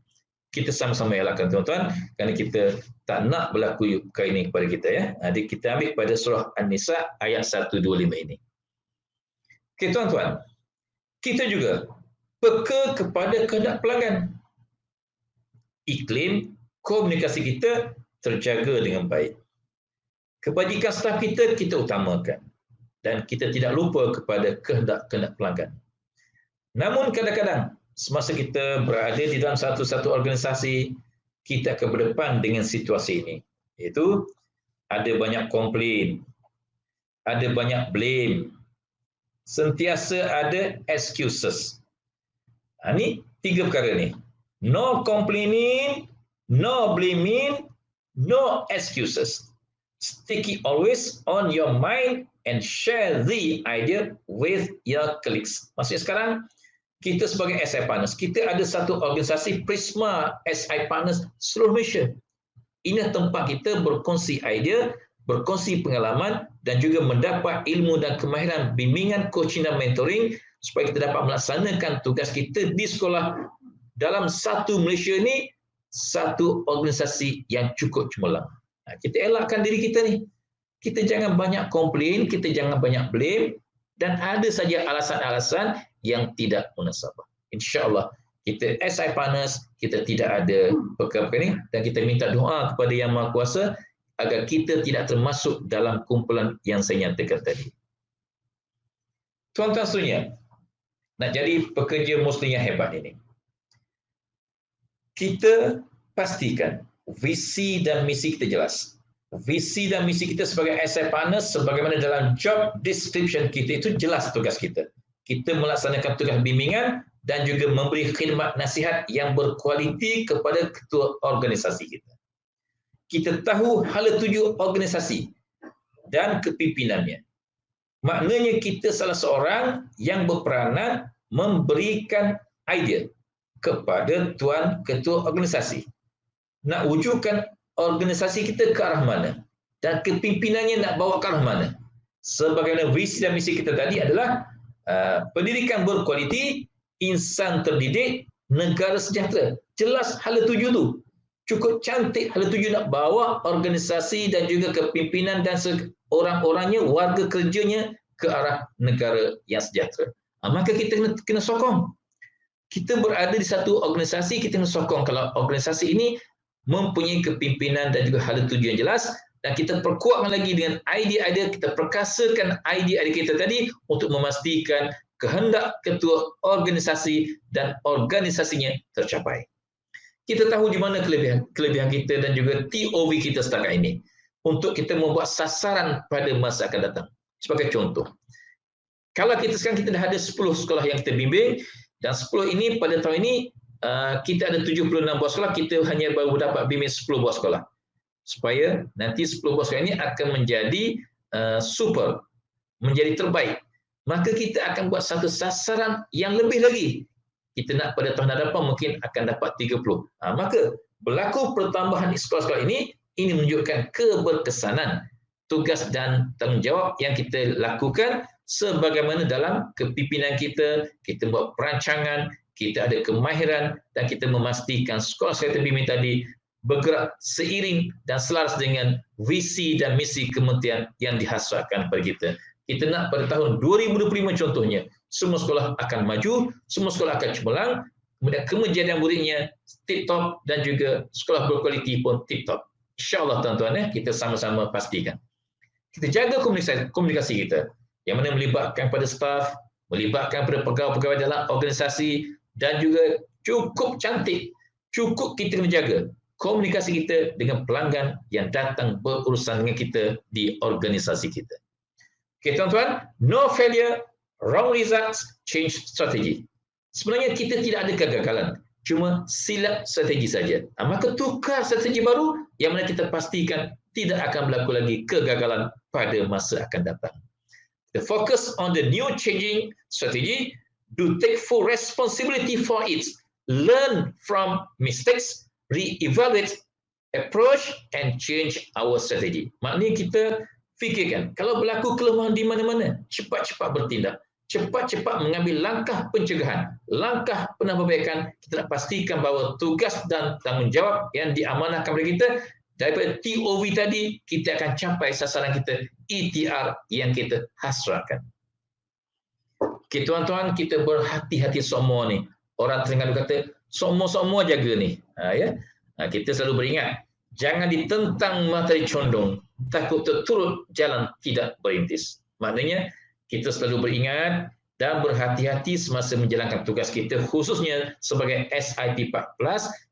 Kita sama-sama elakkan tuan-tuan kerana kita tak nak berlaku perkara ini kepada kita ya. Jadi kita ambil pada surah An-Nisa ayat 125 ini. Okey tuan-tuan, kita juga peka kepada kehendak pelanggan. Iklim komunikasi kita terjaga dengan baik. Kebajikan staf kita utamakan dan kita tidak lupa kepada kehendak-kehendak pelanggan. Namun kadang-kadang semasa kita berada di dalam satu-satu organisasi, kita akan berdepan dengan situasi ini. Iaitu ada banyak komplain, ada banyak blame, sentiasa ada excuses. Ini tiga perkara ni. No complaining, no blaming, no excuses. Stick it always on your mind and share the idea with your colleagues. Maksudnya sekarang, kita sebagai SI Partners, kita ada satu organisasi Prisma SI Partners seluruh Malaysia. Ini tempat kita berkongsi idea, berkongsi pengalaman dan juga mendapat ilmu dan kemahiran bimbingan, coaching dan mentoring supaya kita dapat melaksanakan tugas kita di sekolah dalam satu Malaysia ini satu organisasi yang cukup cemerlang. Kita elakkan diri kita ni. Kita jangan banyak komplain, kita jangan banyak blame dan ada saja alasan-alasan yang tidak munasabah. InsyaAllah kita SI Partners, kita tidak ada perkara-perkara ini dan kita minta doa kepada Yang Maha Kuasa agar kita tidak termasuk dalam kumpulan yang saya nyatakan tadi. Tuan-tuan sekalian, nak jadi pekerja Muslim yang hebat ini, kita pastikan visi dan misi kita jelas. Visi dan misi kita sebagai SI Partners sebagaimana dalam job description kita itu jelas tugas kita. Kita melaksanakan tugas bimbingan dan juga memberi khidmat nasihat yang berkualiti kepada ketua organisasi kita. Kita tahu hala tuju organisasi dan kepimpinannya. Maknanya kita salah seorang yang berperanan memberikan idea kepada tuan ketua organisasi. Nak wujudkan organisasi kita ke arah mana dan kepimpinannya nak bawa ke arah mana. Sebagaimana visi dan misi kita tadi adalah pendidikan berkualiti, insan terdidik, negara sejahtera. Jelas hala tuju tu. Cukup cantik hala tuju nak bawa organisasi dan juga kepimpinan dan orang-orangnya, warga kerjanya ke arah negara yang sejahtera. Maka kita kena sokong. Kita berada di satu organisasi, kita kena sokong kalau organisasi ini mempunyai kepimpinan dan juga hala tuju yang jelas dan kita perkuatkan lagi dengan idea-idea, kita perkasakan idea-idea kita tadi untuk memastikan kehendak ketua organisasi dan organisasinya tercapai. Kita tahu di mana kelebihan kita dan juga TOV kita setakat ini untuk kita membuat sasaran pada masa akan datang. Sebagai contoh, kalau kita sekarang kita dah ada 10 sekolah yang kita bimbing dan 10 ini pada tahun ini kita ada 76 buah sekolah, kita hanya baru dapat bimbing 10 buah sekolah. Supaya nanti 10 buah sekolah ini akan menjadi super, menjadi terbaik. Maka kita akan buat satu sasaran yang lebih lagi. Kita nak pada tahun hadapan mungkin akan dapat 30. Maka berlaku pertambahan sekolah-sekolah ini menunjukkan keberkesanan tugas dan tanggungjawab yang kita lakukan sebagaimana dalam kepimpinan kita buat perancangan, kita ada kemahiran dan kita memastikan sekolah-sekolah kita bimbing tadi bergerak seiring dan selaras dengan visi dan misi kementerian yang dihasratkan kepada kita. Kita nak pada tahun 2025 contohnya, semua sekolah akan maju, semua sekolah akan cemerlang, kemudian kemejadian muridnya tip-top dan juga sekolah berkualiti pun tip-top. InsyaAllah tuan-tuan, kita sama-sama pastikan. Kita jaga komunikasi kita, yang mana melibatkan pada staf, melibatkan pada pegawai-pegawai dalam organisasi dan juga cukup cantik, cukup kita kena jaga komunikasi kita dengan pelanggan yang datang berurusan dengan kita di organisasi kita. Okey tuan-tuan, no failure, wrong results, change strategy. Sebenarnya kita tidak ada kegagalan, cuma silap strategi saja. Maka tukar strategi baru yang mana kita pastikan tidak akan berlaku lagi kegagalan pada masa akan datang. The focus on the new changing strategy, do take full responsibility for it, learn from mistakes, re-evaluate, approach and change our strategy. Maknanya kita fikirkan, kalau berlaku kelemahan di mana-mana, cepat-cepat bertindak, cepat-cepat mengambil langkah pencegahan, langkah penambahbaikan. Kita nak pastikan bahawa tugas dan tanggungjawab yang diamanahkan kepada kita daripada TOV tadi, kita akan capai sasaran kita, ETR yang kita hasratkan. Okay, tuan-tuan, kita berhati-hati semua ni. Orang Terengganu kata, semua jaga ni. Kita selalu beringat, jangan ditentang matahari condong, takut terturut jalan tidak berintis. Maknanya, kita selalu beringat dan berhati-hati semasa menjalankan tugas kita, khususnya sebagai SIP 4+,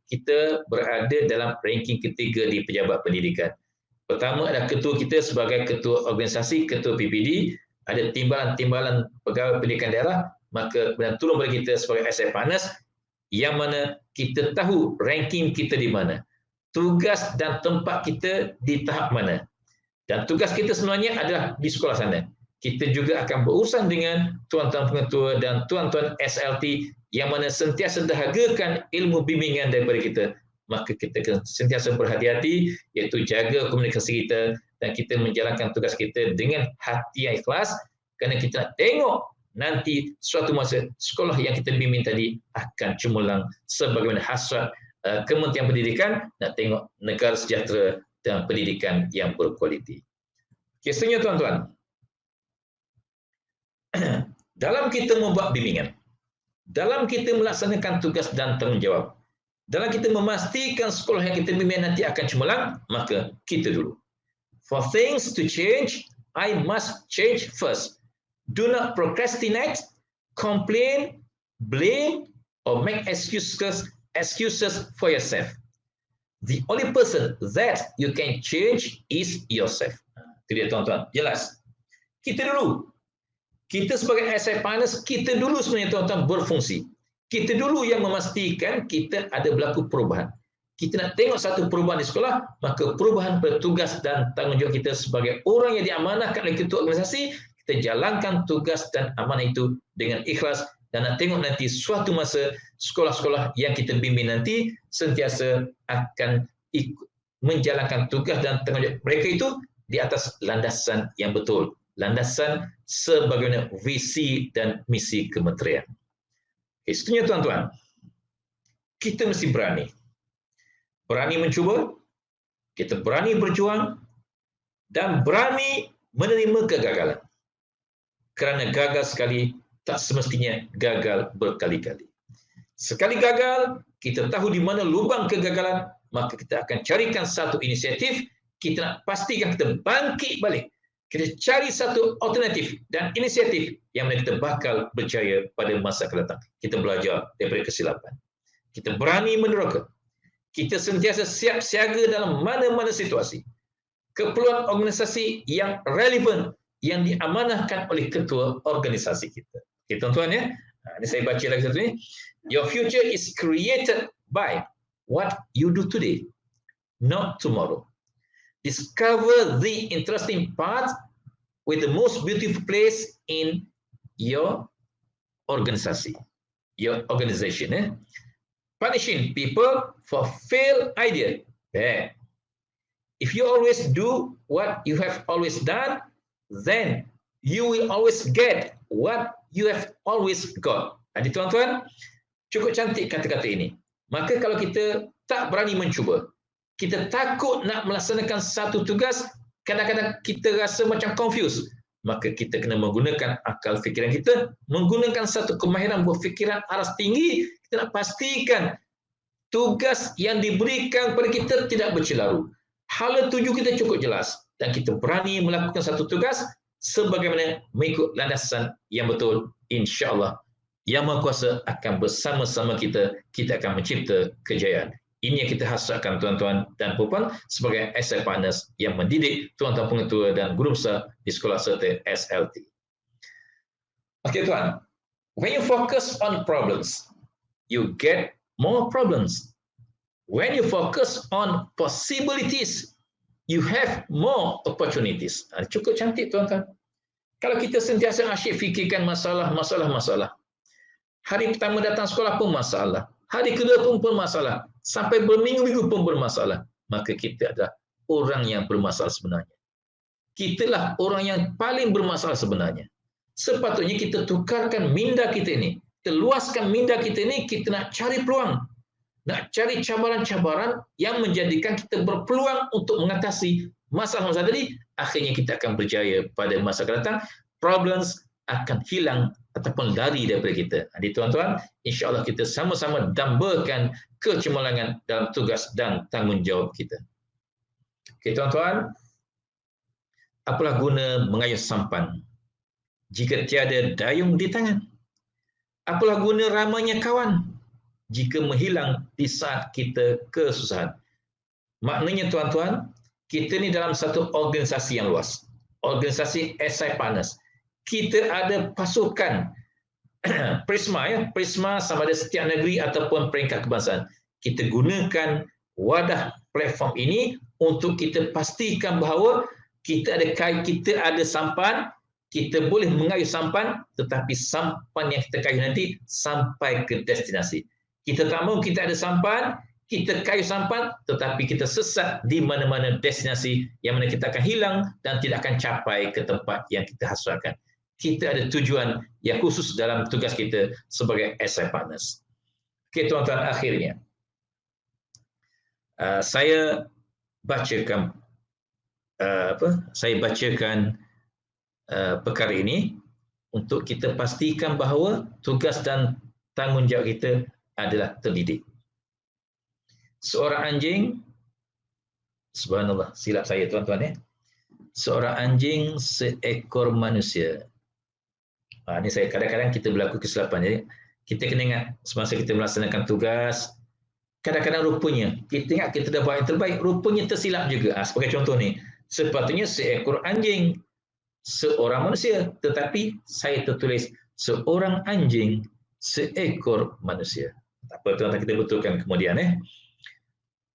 kita berada dalam ranking ketiga di pejabat pendidikan. Pertama adalah ketua kita sebagai ketua organisasi, ketua PPD, ada timbalan-timbalan pegawai pendidikan daerah, maka dan turun pada kita sebagai SI Partners, yang mana kita tahu ranking kita di mana, tugas dan tempat kita di tahap mana. Dan tugas kita sebenarnya adalah di sekolah sana. Kita juga akan berurusan dengan tuan-tuan pengetua dan tuan-tuan SLT yang mana sentiasa dahagakan ilmu bimbingan daripada kita. Maka kita sentiasa berhati-hati, iaitu jaga komunikasi kita dan kita menjalankan tugas kita dengan hati yang ikhlas, kerana kita nak tengok nanti suatu masa sekolah yang kita bimbing tadi akan cemerlang sebagaimana hasrat Kementerian Pendidikan nak tengok negara sejahtera dan pendidikan yang berkualiti. Okay, seterusnya tuan-tuan. Dalam kita membuat bimbingan, dalam kita melaksanakan tugas dan tanggungjawab, dalam kita memastikan sekolah yang kita bimbing nanti akan cemerlang, maka kita dulu. For things to change, I must change first. Do not procrastinate, complain, blame, or make excuses for yourself. The only person that you can change is yourself. Itu dia tuan-tuan, jelas. Kita dulu. Kita sebagai SI Partners, kita dulu sebenarnya tuan-tuan berfungsi. Kita dulu yang memastikan kita ada berlaku perubahan. Kita nak tengok satu perubahan di sekolah, maka perubahan petugas dan tanggungjawab kita sebagai orang yang diamanahkan oleh ketua organisasi, kita jalankan tugas dan amanah itu dengan ikhlas dan nak tengok nanti suatu masa sekolah-sekolah yang kita bimbing nanti sentiasa akan ikut menjalankan tugas dan tanggungjawab mereka itu di atas landasan yang betul. Landasan sebagaimana visi dan misi kementerian. Seterusnya tuan-tuan, kita mesti berani. Berani mencuba, kita berani berjuang, dan berani menerima kegagalan. Kerana gagal sekali, tak semestinya gagal berkali-kali. Sekali gagal, kita tahu di mana lubang kegagalan, maka kita akan carikan satu inisiatif, kita nak pastikan kita bangkit balik. Kita cari satu alternatif dan inisiatif yang mana kita bakal berjaya pada masa akan datang. Kita belajar daripada kesilapan. Kita berani meneroka. Kita sentiasa siap siaga dalam mana-mana situasi. Keperluan organisasi yang relevan yang diamanahkan oleh ketua organisasi kita. Okay, tuan-tuan ya. Ini saya baca lagi satu ni. Your future is created by what you do today, not tomorrow. Discover the interesting part with the most beautiful place in your organisasi, your organization. Punishing people for failed idea. Bad. If you always do what you have always done, then you will always get what you have always got. Jadi tuan-tuan, cukup cantik kata-kata ini. Maka kalau kita tak berani mencuba, kita takut nak melaksanakan satu tugas, kadang-kadang kita rasa macam confused, maka kita kena menggunakan akal fikiran kita, menggunakan satu kemahiran berfikiran aras tinggi, kita nak pastikan tugas yang diberikan kepada kita tidak bercelaru. Hala tuju kita cukup jelas dan kita berani melakukan satu tugas sebagaimana mengikut landasan yang betul. InsyaAllah Yang Maha Kuasa akan bersama-sama kita akan mencipta kejayaan. Ini yang kita hasratkan tuan-tuan dan puan sebagai SI Partners yang mendidik tuan-tuan pengetua dan guru besar di sekolah serta SLT. Okey tuan, when you focus on problems, you get more problems. When you focus on possibilities, you have more opportunities. Cukup cantik tuan-tuan. Kalau kita sentiasa asyik fikirkan masalah, hari pertama datang sekolah pun masalah, hari kedua pun bermasalah, sampai berminggu-minggu pun bermasalah, maka kita adalah orang yang bermasalah sebenarnya. Kitalah orang yang paling bermasalah sebenarnya. Sepatutnya kita tukarkan minda kita ini, kita luaskan minda kita ini, kita nak cari peluang, nak cari cabaran-cabaran yang menjadikan kita berpeluang untuk mengatasi masalah-masalah tadi, akhirnya kita akan berjaya pada masa akan datang, problems akan hilang ataupun lari daripada kita. Jadi tuan-tuan, insya-Allah kita sama-sama dambakan kecemerlangan dalam tugas dan tanggungjawab kita. Okey tuan-tuan, apalah guna mengayuh sampan jika tiada dayung di tangan? Apalah guna ramainya kawan jika menghilang di saat kita kesusahan? Maknanya tuan-tuan, kita ni dalam satu organisasi yang luas. Organisasi SI Partners. Kita ada pasukan Prisma ya, Prisma sama ada setiap negeri ataupun peringkat kebangsaan. Kita gunakan wadah platform ini untuk kita pastikan bahawa kita ada sampan, kita boleh mengayuh sampan, tetapi sampan yang kita kayuh nanti sampai ke destinasi. Kita tak mahu kita ada sampan, kita kayuh sampan, tetapi kita sesat di mana-mana destinasi yang mana kita akan hilang dan tidak akan capai ke tempat yang kita hasratkan. Kita ada tujuan yang khusus dalam tugas kita sebagai SI Partners. Okey tuan-tuan, akhirnya Saya bacakan perkara ini untuk kita pastikan bahawa tugas dan tanggungjawab kita adalah terdidik. Seorang anjing, subhanallah, silap saya tuan-tuan ya. Seorang anjing seekor manusia. Ini saya kadang-kadang kita berlaku kesilapan. Jadi kita kena ingat semasa kita melaksanakan tugas, kadang-kadang rupanya kita ingat kita dah buat yang terbaik, rupanya tersilap juga. Sebagai contoh ni, sepatutnya seekor anjing seorang manusia, tetapi saya tertulis seorang anjing seekor manusia. Tak apa tuan-tuan, kita betulkan kemudian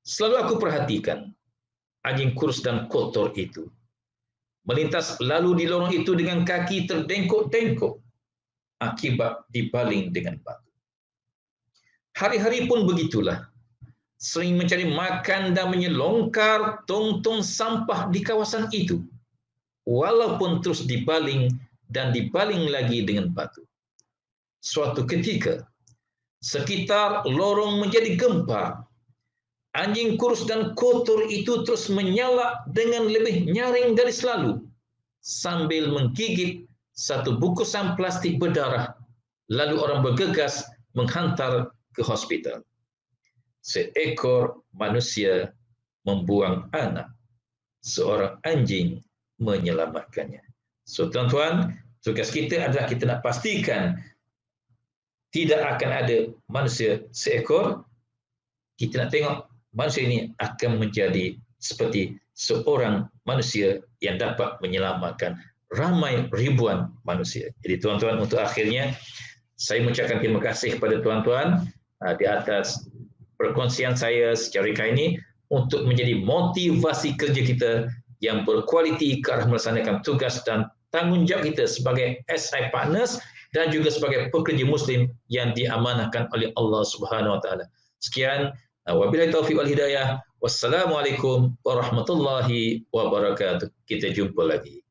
Selalu aku perhatikan anjing kurus dan kotor itu melintas lalu di lorong itu dengan kaki terdengkok-dengkok akibat dibaling dengan batu. Hari-hari pun begitulah. Sering mencari makan dan menyelongkar tong-tong sampah di kawasan itu, walaupun terus dibaling dan dibaling lagi dengan batu. Suatu ketika, sekitar lorong menjadi gempar. Anjing kurus dan kotor itu terus menyalak dengan lebih nyaring dari selalu, sambil menggigit satu bungkusan plastik berdarah. Lalu orang bergegas menghantar ke hospital. Seekor manusia membuang anak, seorang anjing menyelamatkannya. So tuan-tuan, tugas kita adalah kita nak pastikan tidak akan ada manusia seekor. Kita nak tengok manusia ini akan menjadi seperti seorang manusia yang dapat menyelamatkan ramai ribuan manusia. Jadi tuan-tuan, untuk akhirnya saya mengucapkan terima kasih kepada tuan-tuan di atas perkongsian saya secara kali ini untuk menjadi motivasi kerja kita yang berkualiti ke arah melaksanakan tugas dan tanggungjawab kita sebagai SI Partners dan juga sebagai pekerja Muslim yang diamanahkan oleh Allah Subhanahu Wa Taala. Sekian, wabillahi taufiq wal hidayah. Wassalamualaikum warahmatullahi wabarakatuh. Kita jumpa lagi.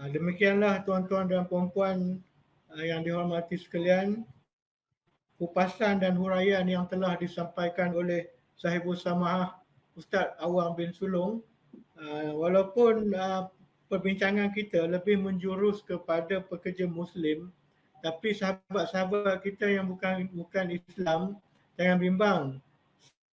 Demikianlah tuan-tuan dan puan-puan yang dihormati sekalian, kupasan dan huraian yang telah disampaikan oleh Sahibul Samahah Ustaz Awang bin Sulong. Walaupun perbincangan kita lebih menjurus kepada pekerja Muslim, tapi sahabat-sahabat kita yang bukan Islam, jangan bimbang.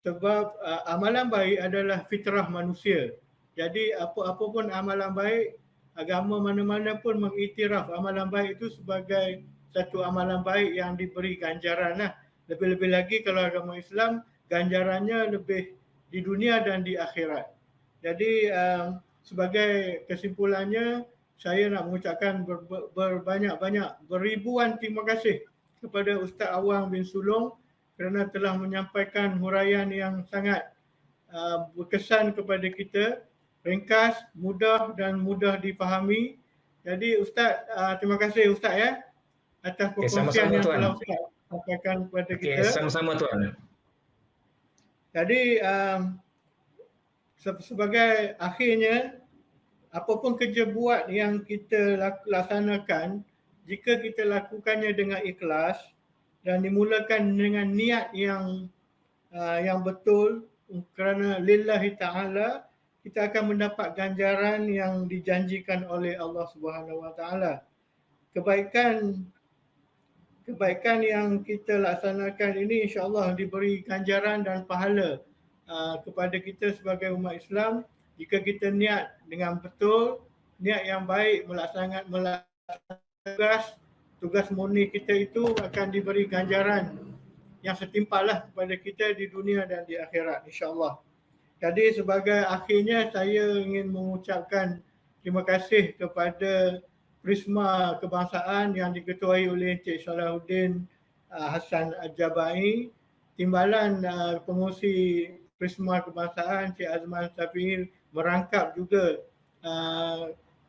Sebab amalan baik adalah fitrah manusia. Jadi apa-apa pun amalan baik, agama mana-mana pun mengiktiraf amalan baik itu sebagai satu amalan baik yang diberi ganjaran. Lebih-lebih lagi kalau agama Islam, ganjarannya lebih di dunia dan di akhirat. Jadi sebagai kesimpulannya, saya nak mengucapkan berbanyak-banyak, beribuan terima kasih kepada Ustaz Awang bin Sulong kerana telah menyampaikan huraian yang sangat berkesan kepada kita, ringkas, mudah dan mudah difahami. Jadi Ustaz, terima kasih Ustaz ya atas perkongsian yang telah Ustaz sampaikan kepada kita. Sama-sama tuan. Jadi sebagai akhirnya, apapun kerja buat yang kita laksanakan, jika kita lakukannya dengan ikhlas dan dimulakan dengan niat yang betul kerana lillahi ta'ala, kita akan mendapat ganjaran yang dijanjikan oleh Allah Subhanahu Wa Taala. Kebaikan yang kita laksanakan ini insya-Allah diberi ganjaran dan pahala kepada kita sebagai umat Islam jika kita niat dengan betul, niat yang baik melaksanakan tugas murni kita itu akan diberi ganjaran yang setimpalah kepada kita di dunia dan di akhirat insya-Allah. Jadi sebagai akhirnya saya ingin mengucapkan terima kasih kepada Prisma Kebangsaan yang diketuai oleh Encik Salahuddin Hassan Al-Jabai, Timbalan Pengurusi Prisma Kebangsaan Encik Azman Safir merangkap juga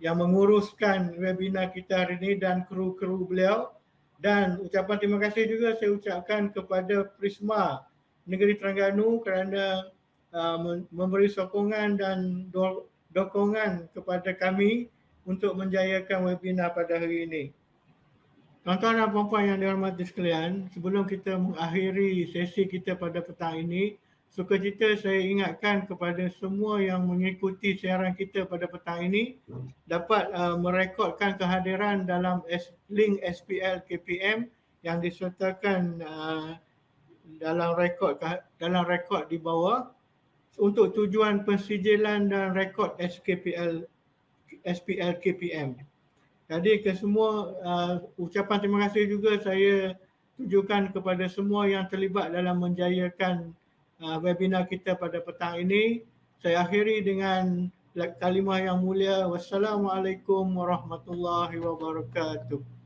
yang menguruskan webinar kita hari ini dan kru-kru beliau. Dan ucapan terima kasih juga saya ucapkan kepada Prisma Negeri Terengganu kerana memberi sokongan dan dokongan kepada kami untuk menjayakan webinar pada hari ini. Tuan-tuan dan puan-puan yang dihormati sekalian, sebelum kita mengakhiri sesi kita pada petang ini, sukacita saya ingatkan kepada semua yang mengikuti siaran kita pada petang ini dapat merekodkan kehadiran dalam link SPL KPM yang disertakan dalam rekod di bawah untuk tujuan pensijilan dan rekod SPL KPM. Jadi ke semua ucapan terima kasih juga saya tujukan kepada semua yang terlibat dalam menjayakan webinar kita pada petang ini. Saya akhiri dengan kalimah yang mulia. Wassalamualaikum warahmatullahi wabarakatuh.